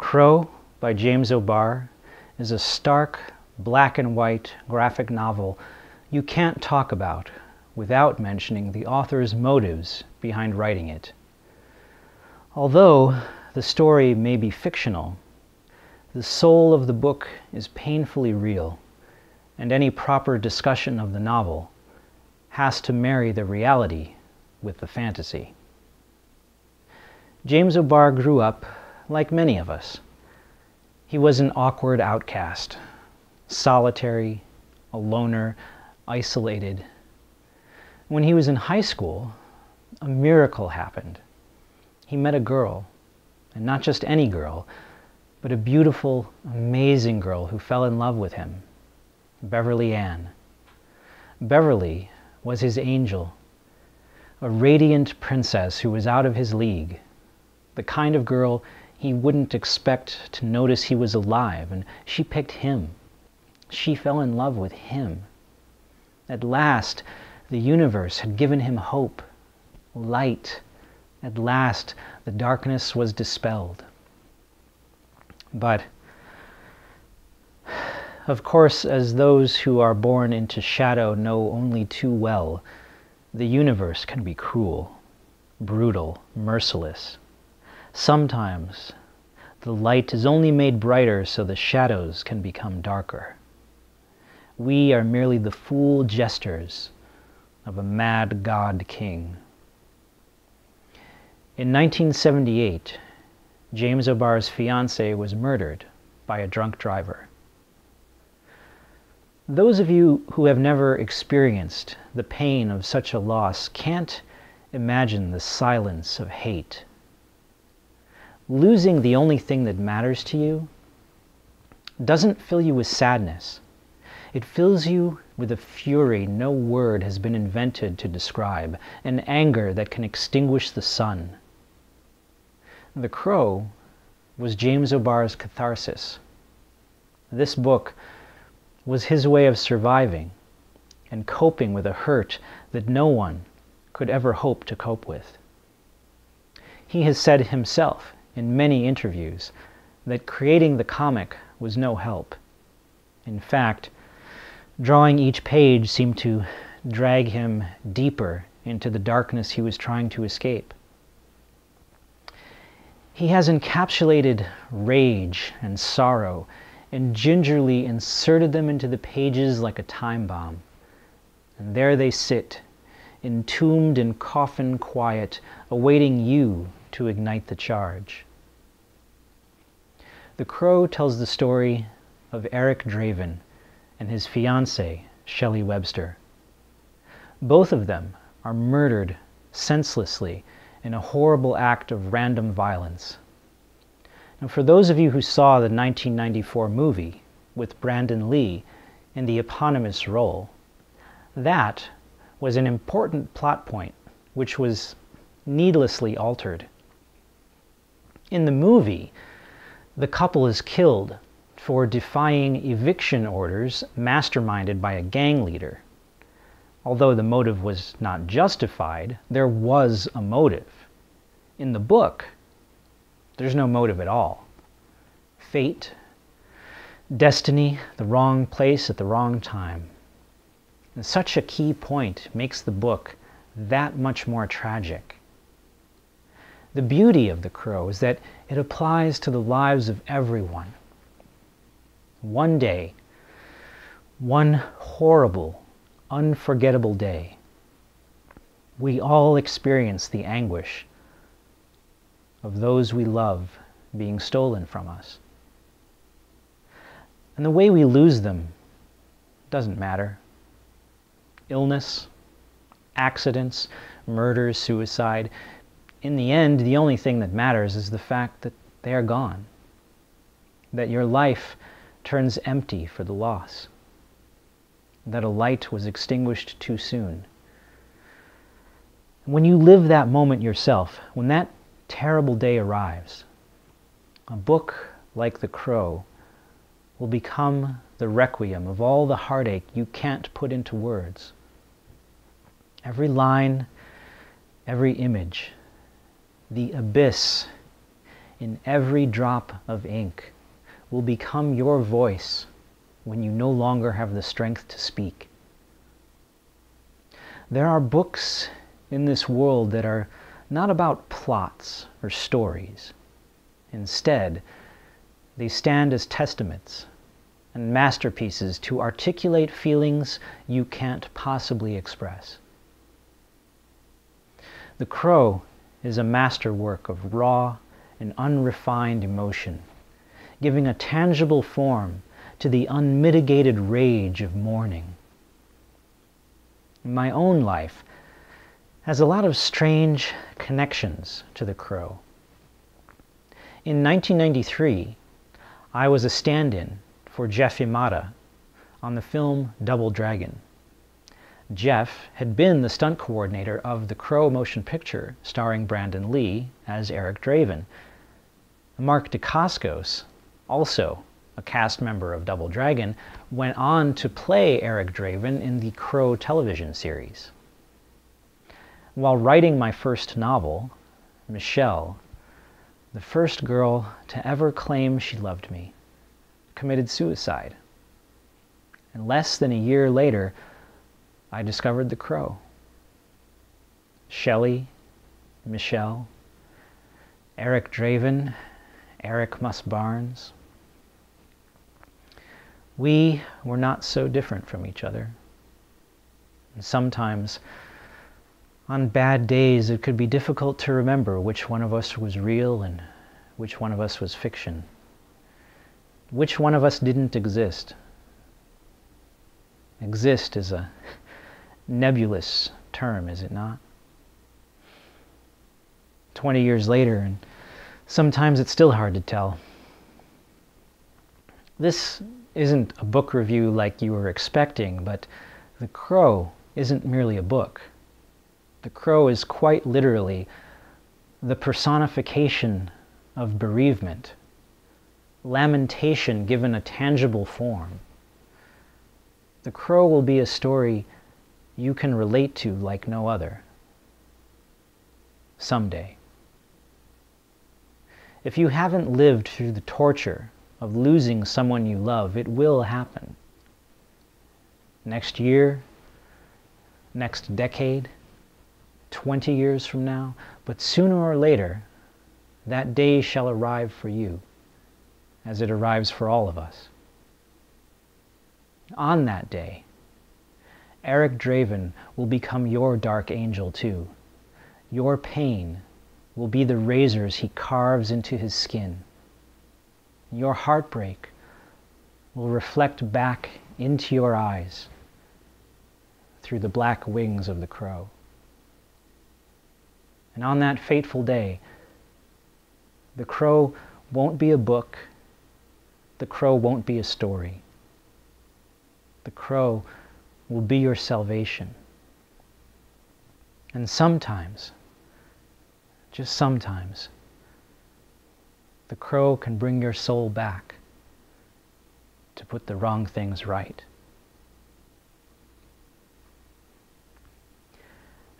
Crow by James O'Barr is a stark, black and white graphic novel you can't talk about without mentioning the author's motives behind writing it. Although the story may be fictional, the soul of the book is painfully real, and any proper discussion of the novel has to marry the reality with the fantasy. James O'Barr grew up like many of us. He was an awkward outcast, solitary, a loner, isolated. When he was in high school, a miracle happened. He met a girl, and not just any girl, but a beautiful, amazing girl who fell in love with him, Beverly Ann. Beverly was his angel, a radiant princess who was out of his league, the kind of girl he wouldn't expect to notice he was alive, and she picked him. She fell in love with him. At last, the universe had given him hope, light. At last, the darkness was dispelled. But, of course, as those who are born into shadow know only too well, the universe can be cruel, brutal, merciless. Sometimes, the light is only made brighter so the shadows can become darker. We are merely the fool jesters of a mad god king. In 1978, James O'Barr's fiancée was murdered by a drunk driver. Those of you who have never experienced the pain of such a loss can't imagine the silence of hate. Losing the only thing that matters to you doesn't fill you with sadness. It fills you with a fury no word has been invented to describe, an anger that can extinguish the sun. The Crow was James O'Barr's catharsis. This book was his way of surviving and coping with a hurt that no one could ever hope to cope with. He has said himself in many interviews that creating the comic was no help. In fact, drawing each page seemed to drag him deeper into the darkness he was trying to escape. He has encapsulated rage and sorrow and gingerly inserted them into the pages like a time bomb. And there they sit, entombed in coffin quiet, awaiting you to ignite the charge. The Crow tells the story of Eric Draven and his fiancée, Shelley Webster. Both of them are murdered senselessly in a horrible act of random violence. And for those of you who saw the 1994 movie with Brandon Lee in the eponymous role, that was an important plot point which was needlessly altered. In the movie, the couple is killed for defying eviction orders masterminded by a gang leader. Although the motive was not justified, there was a motive. In the book, there's no motive at all. Fate, destiny, the wrong place at the wrong time. And such a key point makes the book that much more tragic. The beauty of The Crow is that it applies to the lives of everyone. One day, one horrible, unforgettable day, we all experience the anguish of those we love being stolen from us. And the way we lose them doesn't matter. Illness, accidents, murders, suicide. In the end, the only thing that matters is the fact that they are gone. That your life turns empty for the loss. That a light was extinguished too soon. When you live that moment yourself, when that terrible day arrives, a book like The Crow will become the requiem of all the heartache you can't put into words. Every line, every image, the abyss in every drop of ink will become your voice when you no longer have the strength to speak. There are books in this world that are not about plots or stories. Instead, they stand as testaments and masterpieces to articulate feelings you can't possibly express. The Crow is a masterwork of raw and unrefined emotion, giving a tangible form to the unmitigated rage of mourning. My own life has a lot of strange connections to The Crow. In 1993, I was a stand-in for Jeff Imada on the film Double Dragon. Jeff had been the stunt coordinator of The Crow motion picture starring Brandon Lee as Eric Draven. Mark Dacascos, also a cast member of Double Dragon, went on to play Eric Draven in the Crow television series. While writing my first novel, Michelle, the first girl to ever claim she loved me, committed suicide. And less than a year later, I discovered The Crow. Shelley, Michelle, Eric Draven, Eric Muss-Barnes. We were not so different from each other. And sometimes, on bad days, it could be difficult to remember which one of us was real and which one of us was fiction. Which one of us didn't exist. Exist is a nebulous term, is it not? 20 years later, and sometimes it's still hard to tell. This isn't a book review like you were expecting, but The Crow isn't merely a book. The Crow is quite literally the personification of bereavement, lamentation given a tangible form. The Crow will be a story you can relate to like no other. Someday. If you haven't lived through the torture of losing someone you love, it will happen. Next year, next decade, 20 years from now, but sooner or later, that day shall arrive for you, as it arrives for all of us. On that day, Eric Draven will become your dark angel too. Your pain will be the razors he carves into his skin. Your heartbreak will reflect back into your eyes through the black wings of the crow. And on that fateful day, The Crow won't be a book. The Crow won't be a story. The Crow will be your salvation. And sometimes, just sometimes, The Crow can bring your soul back to put the wrong things right.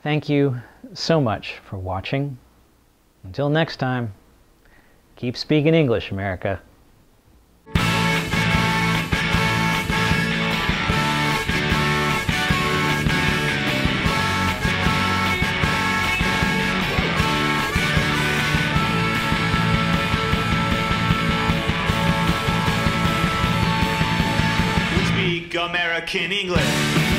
Thank you so much for watching. Until next time, keep speaking English, America. Speak American English.